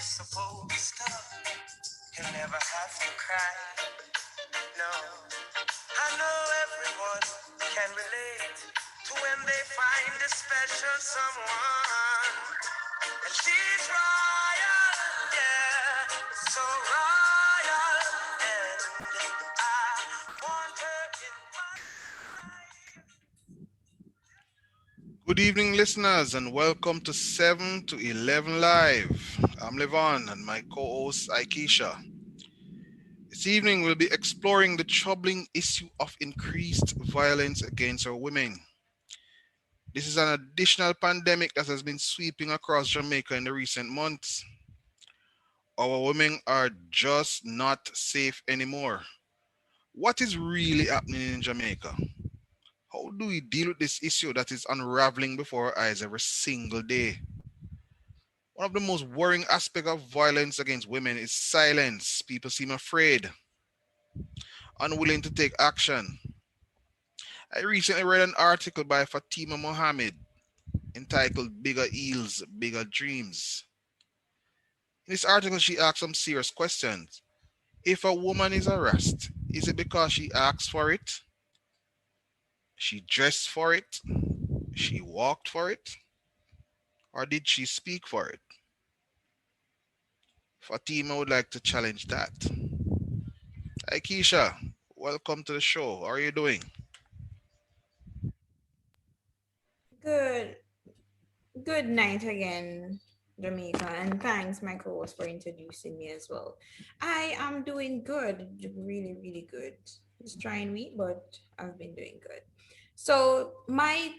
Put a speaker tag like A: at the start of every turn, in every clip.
A: supposed to. You'll never have to cry. No, I know everyone can relate to when they find a special someone. And she's royal, yeah, so royal. And I want her in my life.
B: Good evening, listeners, and welcome to 7 to 11 Live. I'm Levon and my co host, Aikisha. This evening, we'll be exploring the troubling issue of increased violence against our women. This is an additional pandemic that has been sweeping across Jamaica in the recent months. Our women are just not safe anymore. What is really happening in Jamaica? How do we deal with this issue that is unraveling before our eyes every single day? One of the most worrying aspects of violence against women is silence. People seem afraid, unwilling to take action. I recently read an article by Fatima Mohammed entitled Bigger Eels, Bigger Dreams. In this article, she asks some serious questions. If a woman is harassed, is it because she asked for it? She dressed for it? She walked for it? Or did she speak for it? Fatima would like to challenge that. Hi, Keisha. Welcome to the show. How are you doing?
C: Good good night again, Jamaica, and thanks, my co-host, for introducing me as well. I am doing good, really, really good. Just trying me, but I've been doing good. So my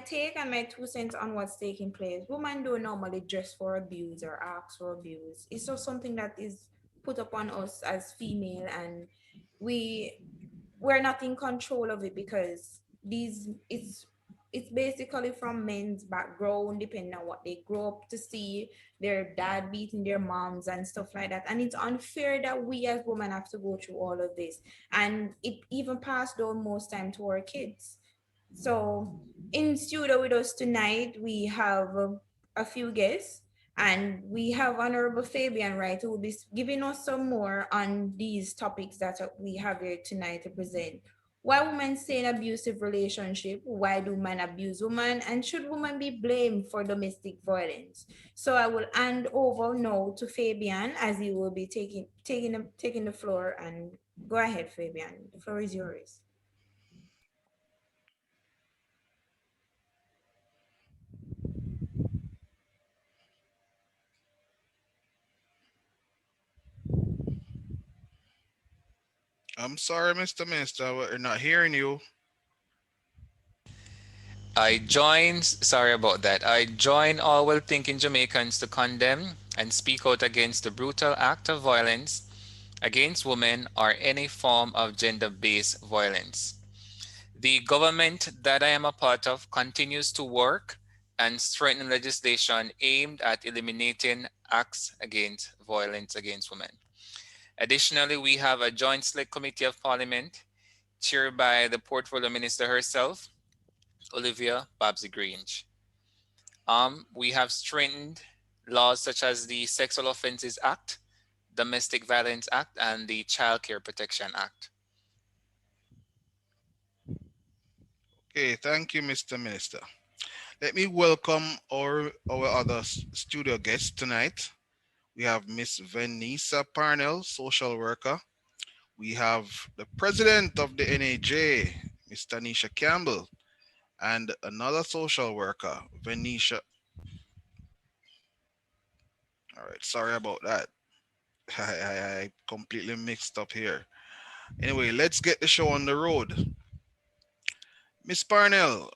C: take and my 2 cents on what's taking place. Women don't normally dress for abuse or ask for abuse. It's just something that is put upon us as female, and we we're not in control of it because these it's basically from men's background, depending on what they grow up to see their dad beating their moms and stuff like that. And it's unfair that we as women have to go through all of this. And it even passed down most time to our kids. So in studio with us tonight, we have a few guests, and we have Honorable Fabian, right, who will be giving us some more on these topics that we have here tonight to present. Why women stay in abusive relationship? Why do men abuse women? And should women be blamed for domestic violence? So I will hand over now to Fabian, as he will be taking the floor. And go ahead, Fabian. The floor is yours.
B: I'm sorry, Mr. Minister, we're not hearing you.
D: Sorry about that. I join all well thinking Jamaicans to condemn and speak out against the brutal act of violence against women or any form of gender based violence. The government that I am a part of continues to work and strengthen legislation aimed at eliminating acts against violence against women. Additionally, we have a joint select committee of parliament chaired by the portfolio minister herself, Olivia Babsy Grange. We have strengthened laws such as the Sexual Offences Act, Domestic Violence Act, and the Child Care Protection Act.
B: Okay, thank you, Mr. Minister. Let me welcome our other studio guests tonight. We have Miss Vanessa Parnell, social worker. We have the president of the NAJ, Miss Tanisha Campbell, and another social worker, Venetia. All right, sorry about that. I completely mixed up here. Anyway, let's get the show on the road. Miss Parnell,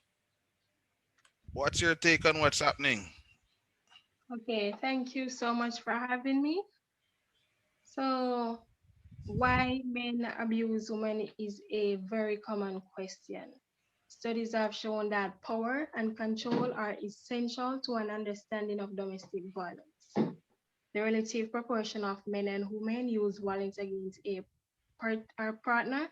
B: what's your take on what's happening?
E: Okay, thank you so much for having me. So, why men abuse women is a very common question. Studies have shown that power and control are essential to an understanding of domestic violence. The relative proportion of men and women use violence against our partner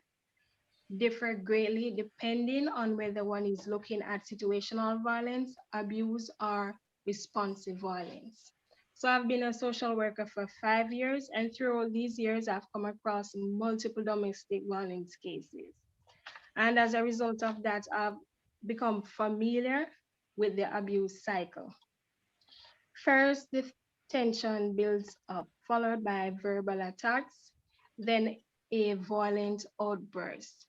E: differ greatly depending on whether one is looking at situational violence, abuse, or responsive violence. So I've been a social worker for 5 years, and through all these years, I've come across multiple domestic violence cases. And as a result of that, I've become familiar with the abuse cycle. First, the tension builds up, followed by verbal attacks, then a violent outburst.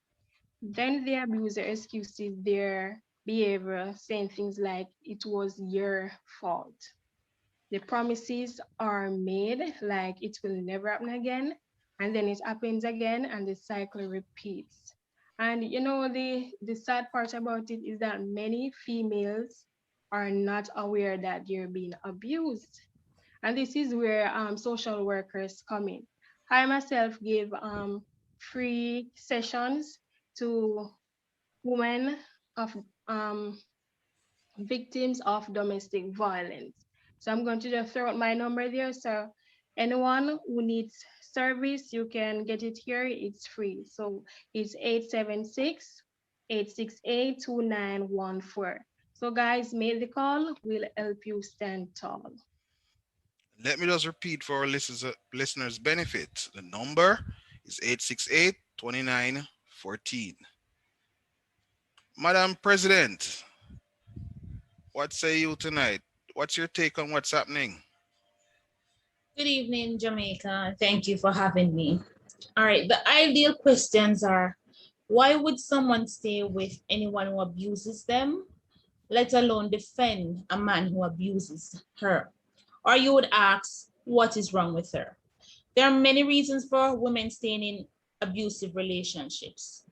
E: Then the abuser excuses their behavior, saying things like, "it was your fault." The promises are made like it will never happen again, and then it happens again, and the cycle repeats. And the sad part about it is that many females are not aware that they're being abused. And this is where social workers come in. I myself give free sessions to women of victims of domestic violence. So I'm going to just throw out my number there. So anyone who needs service, you can get it here. It's free. So it's 876-868-2914. So guys, make the call. We'll help you stand tall.
B: Let me just repeat for our listeners' benefit. The number is 868-2914. Madam President, what say you tonight? What's your take on what's happening?
F: Good evening, Jamaica. Thank you for having me. All right, the ideal questions are, why would someone stay with anyone who abuses them, let alone defend a man who abuses her? Or you would ask, what is wrong with her? There are many reasons for women staying in abusive relationships.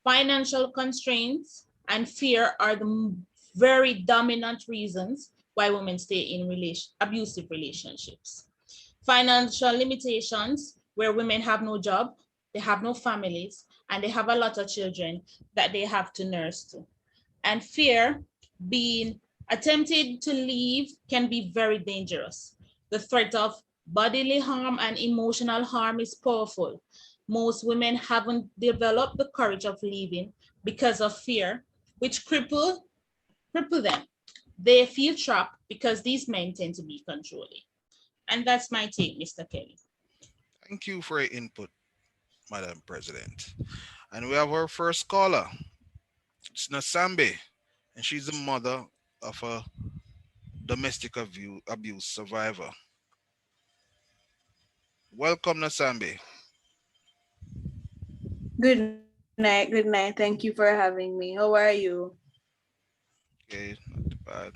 F: Financial constraints and fear are the very dominant reasons why women stay in abusive relationships. Financial limitations, where women have no job, they have no families, and they have a lot of children that they have to nurse to. And fear, being attempted to leave, can be very dangerous. The threat of bodily harm and emotional harm is powerful. Most women haven't developed the courage of leaving because of fear, which cripple them. They feel trapped because these men tend to be controlling. And that's my take, Mr. Kelly.
B: Thank you for your input, Madam President. And we have our first caller. It's Nasambe, and she's the mother of a domestic abuse survivor. Welcome, Nasambe.
G: Good night. Good night. Thank you for having me. How are you?
B: Okay, not too bad.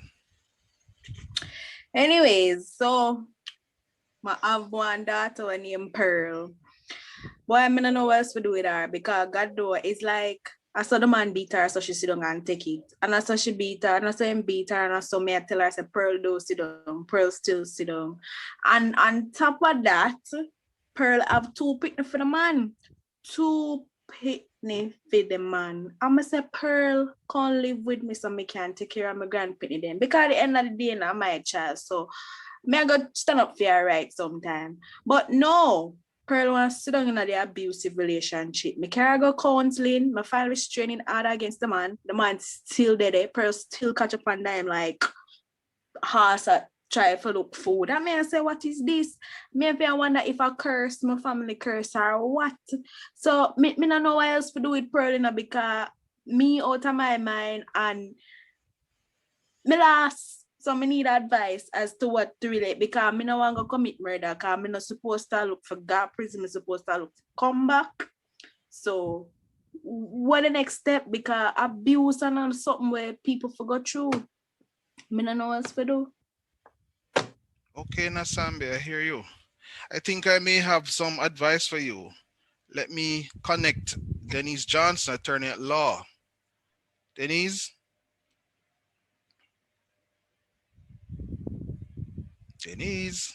G: Anyways, so I have one daughter named Pearl. Boy, I don't know what else to do with her because God do it's like I saw the man beat her, so she sit down and take it. And I saw she beat her, and I saw him beat her, and I saw me I tell her, I said, Pearl, do sit down. Pearl still sit down. And on top of that, Pearl have two picnic for the man. Two picnic for the man. I'ma say, Pearl, come live with me so I can take care of my grandpicnic then. Because at the end of the day, I'm my child. So I go stand up for her right sometime. But no. Pearl wants to sit down in the abusive relationship. Me can't go counseling. My file restraining order against the man. The man still dead. Pearl still catch up on them like horse try to look food. I mean, I say, what is this? Maybe I wonder if I curse my family curse or what. So me don't know what else to do with Pearl, because me out of my mind and me last. So I need advice as to what to relate, because I don't want to commit murder, because I'm not supposed to look for God prison, I'm supposed to look to come back. So what the next step? Because abuse and something where people forgot through. I don't know what else to do.
B: Okay, Nasambe, I hear you. I think I may have some advice for you. Let me connect Denise Johnson, attorney at law. Denise? Denise?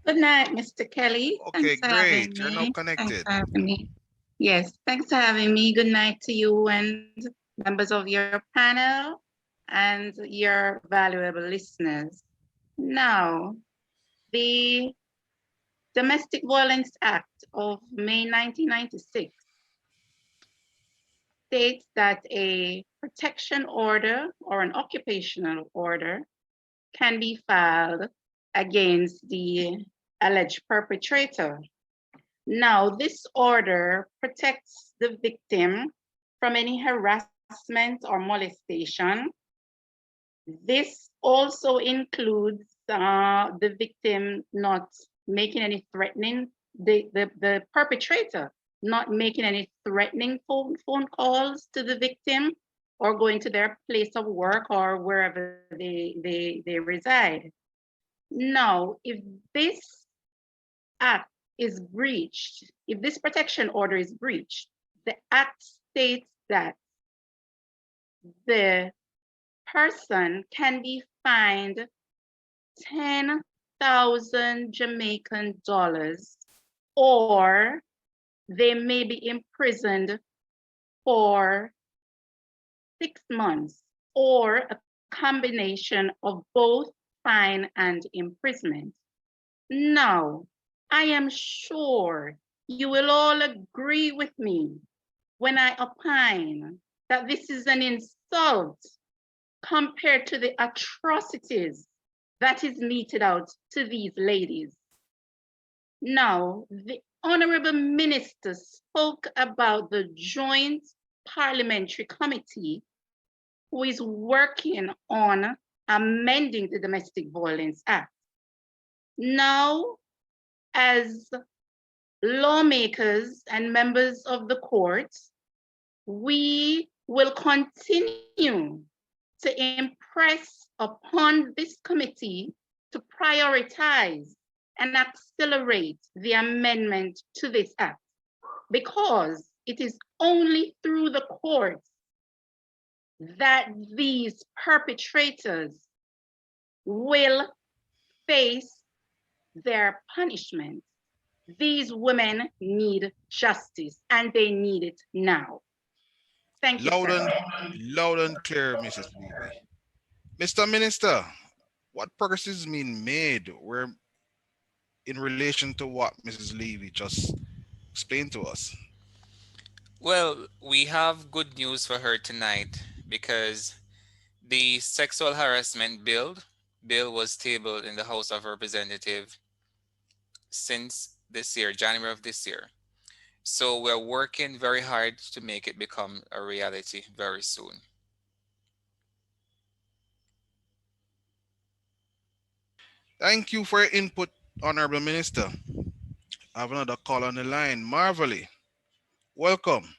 H: Good night, Mr. Kelly.
B: Okay,
H: Thanks for having
B: great. You're now
H: me.
B: connected.
H: Thanks for having me. Yes, thanks for having me. Good night to you and members of your panel and your valuable listeners. Now, the Domestic Violence Act of May 1996 states that a protection order or an occupational order can be filed against the alleged perpetrator. Now, this order protects the victim from any harassment or molestation. This also includes the victim not making any threatening, the perpetrator not making any threatening phone calls to the victim or going to their place of work or wherever they reside. Now, if this act is breached, if this protection order is breached, the act states that the person can be fined 10,000 Jamaican dollars, or they may be imprisoned for 6 months, or a combination of both fine and imprisonment. Now, I am sure you will all agree with me when I opine that this is an insult compared to the atrocities that is meted out to these ladies. Now, the Honorable Minister spoke about the Joint Parliamentary Committee who is working on amending the Domestic Violence Act. Now, as lawmakers and members of the court, we will continue to impress upon this committee to prioritize and accelerate the amendment to this act, because it is only through the courts that these perpetrators will face their punishment. These women need justice, and they need it now. Thank you, sir.
B: Loud and clear, Mrs. Levy. Mr. Minister, what progress is being made where in relation to what Mrs. Levy just explained to us?
D: Well, we have good news for her tonight because the sexual harassment bill was tabled in the House of Representatives since this year, January of this year. So we're working very hard to make it become a reality very soon.
B: Thank you for your input, Honorable Minister. I have another call on the line. Marvelly, welcome.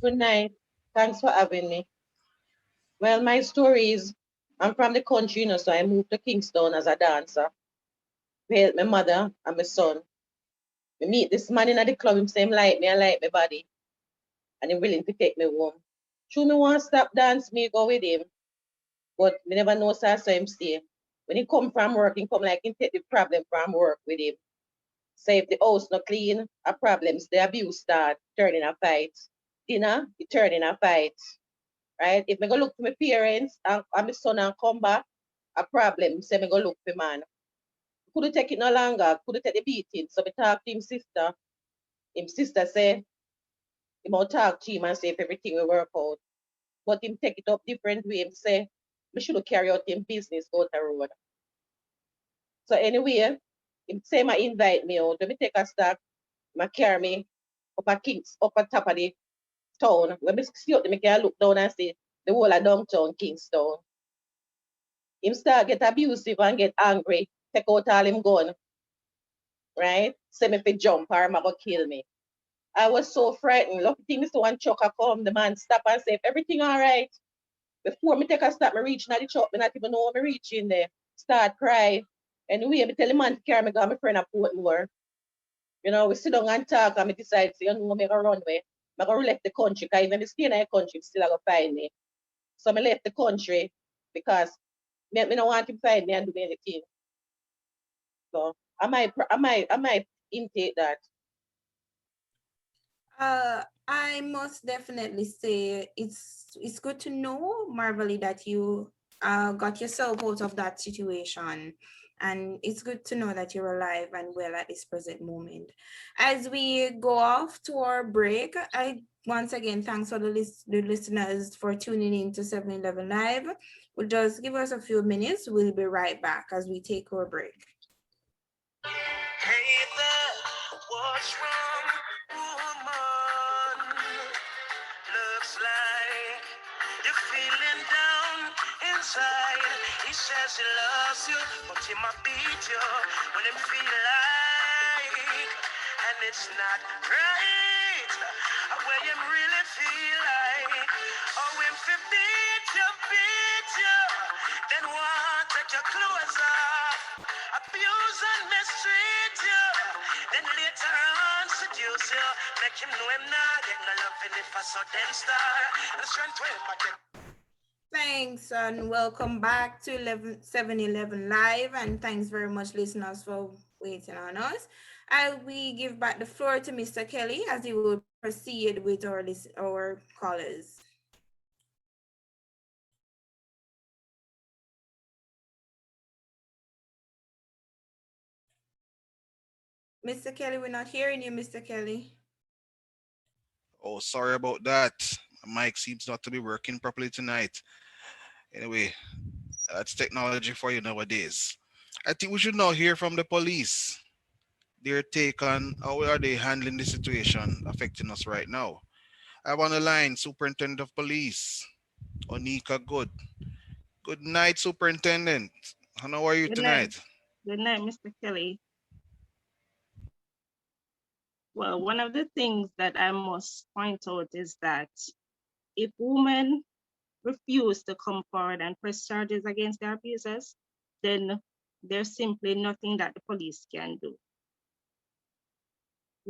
I: Good night. Thanks for having me. Well, my story is I'm from the country, so I moved to Kingston as a dancer. We help my mother and my son. We meet this man in the club, him say him like me, I like my body. And he's willing to take me home. True, me want to stop dance, me go with him. But me never know, so him stay. When he come from work, he come like he take the problem from work with him. Say if the house not clean, a problems, the abuse start, turning a fight. Dinner, it turn in a fight. Right? If me go look for my parents and my son and come back, a problem, say me go look for man. Couldn't take it no longer, couldn't take the beating. So me talk to him sister. Him sister say, he might talk to him and say if everything will work out. But him take it up different way. Him say, me should carry out him business out the road. So anyway, him say my invite me out. Let me take a stop. My carry me up at Kings, up at top of the town. When me see up, me can look down and see the whole of downtown Kingston. Him start get abusive and get angry, take out all him gun. Right? Say me fi jump or him go kill me. I was so frightened. Lucky thing is one trucker come, the man stop and say, everything all right. Before me take a stop, me reach in the truck, me not even know me reach in there. Start cry. Anyway, me tell the man to carry me, got my friend at Portmore. You know, we sit down and talk and me decide, so you know, me go run away. I go left the country, because even if I stay in the country, still I go find me. So I left the country because me don't want him to find me and do me anything. So I might intake that.
C: I must definitely say it's good to know, Marvelly, that you got yourself out of that situation. And it's good to know that you're alive and well at this present moment. As we go off to our break, I Once again, thanks for the listeners for tuning in to 7-Eleven Live. We'll just give us a few minutes. We'll be right back as we take our break.
A: Hey there, what's wrong, woman? Looks like you're feeling down inside. He says he loves you, but he might beat you when he feel like, and it's not right. Where you really feel like, oh, if he beat you, then what? Take your clothes off, abuse and mistreat you, then later on seduce you, make him know him not get no loving if I saw them star. The strength will my get.
C: Thanks and welcome back to 7-Eleven Live, and thanks very much listeners for waiting on us. We give back the floor to Mr. Kelly as he will proceed with our callers. Mr. Kelly, we're not hearing you, Mr. Kelly.
B: Oh, sorry about that. My mic seems not to be working properly tonight. Anyway, that's technology for you nowadays. I think we should now hear from the police. Their take on how are they handling the situation affecting us right now. I have on the line Superintendent of Police, Onika Good. Good night, Superintendent. How are you
J: Good night.
B: tonight?
J: Good night, Mr. Kelly. Well, one of the things that I must point out is that if women refuse to come forward and press charges against their abusers, then there's simply nothing that the police can do.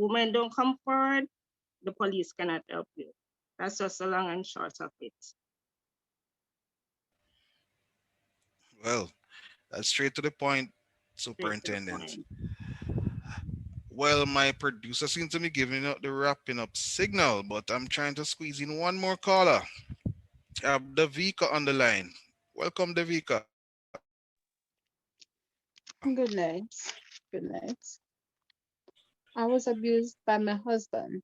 J: Women don't come forward, the police cannot help you. That's just the long and short of it.
B: Well, that's straight to the point,
J: Straight to the
B: Superintendent.
J: point.
B: Well, my producer seems to be giving out the wrapping up signal, but I'm trying to squeeze in one more caller. I have Davika on the line. Welcome, Davika.
K: Good night. Good night. I was abused by my husband.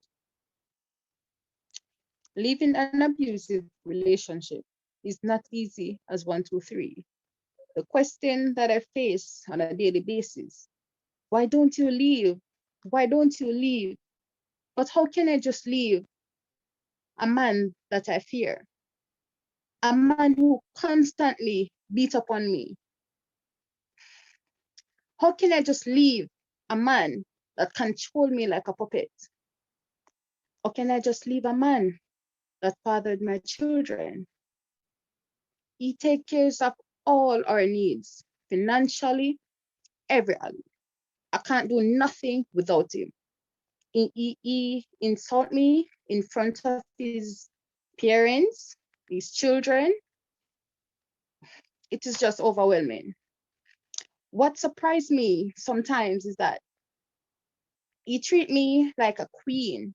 K: Leaving an abusive relationship is not easy as 1, 2, 3. The question that I face on a daily basis, why don't you leave? Why don't you leave? But how can I just leave a man that I fear? A man who constantly beat upon me. How can I just leave a man that control me like a puppet? Or can I just leave a man that fathered my children? He takes care of all our needs, financially, everything. I can't do nothing without him. He insult me in front of his parents, his children. It is just overwhelming. What surprised me sometimes is that he treat me like a queen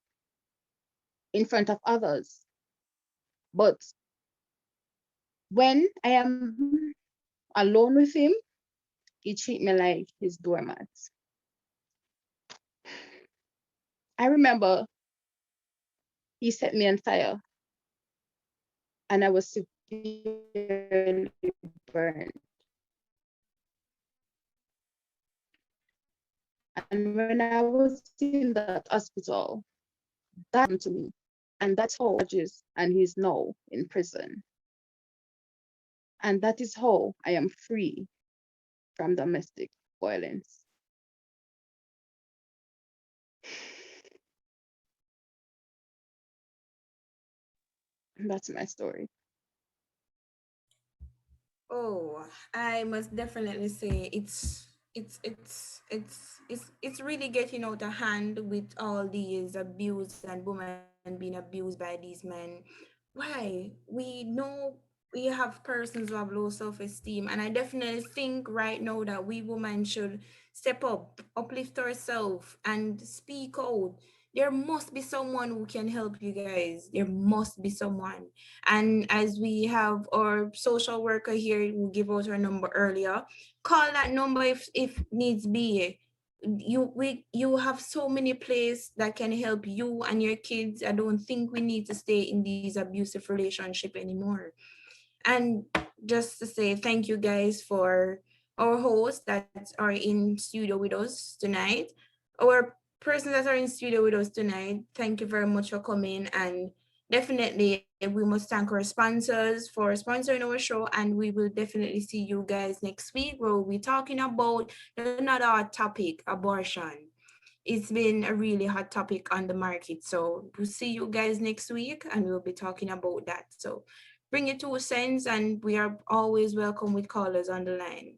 K: in front of others. But when I am alone with him, he treat me like his doormat. I remember he set me on fire and I was severely burned. And when I was in that hospital, that happened to me. And that's how judges, and he's now in prison. And that is how I am free from domestic violence. That's my story.
C: Oh, I must definitely say it's really getting out of hand with all these abuse and women being abused by these men. Why? We know we have persons who have low self-esteem, and I definitely think right now that we women should step up, uplift ourselves, and speak out. There must be someone who can help you guys. There must be someone. And as we have our social worker here who give out her number earlier, call that number if needs be. you have so many places that can help you and your kids. I don't think we need to stay in these abusive relationship anymore. And just to say thank you guys for our hosts that are in studio with us tonight, our persons that are in studio with us tonight. Thank you very much for coming, and definitely we must thank our sponsors for sponsoring our show, and we will definitely see you guys next week where we'll be talking about another hot topic, abortion. It's been a really hot topic on the market. So we'll see you guys next week and we'll be talking about that. So bring your 2 cents, and we are always welcome with callers on the line.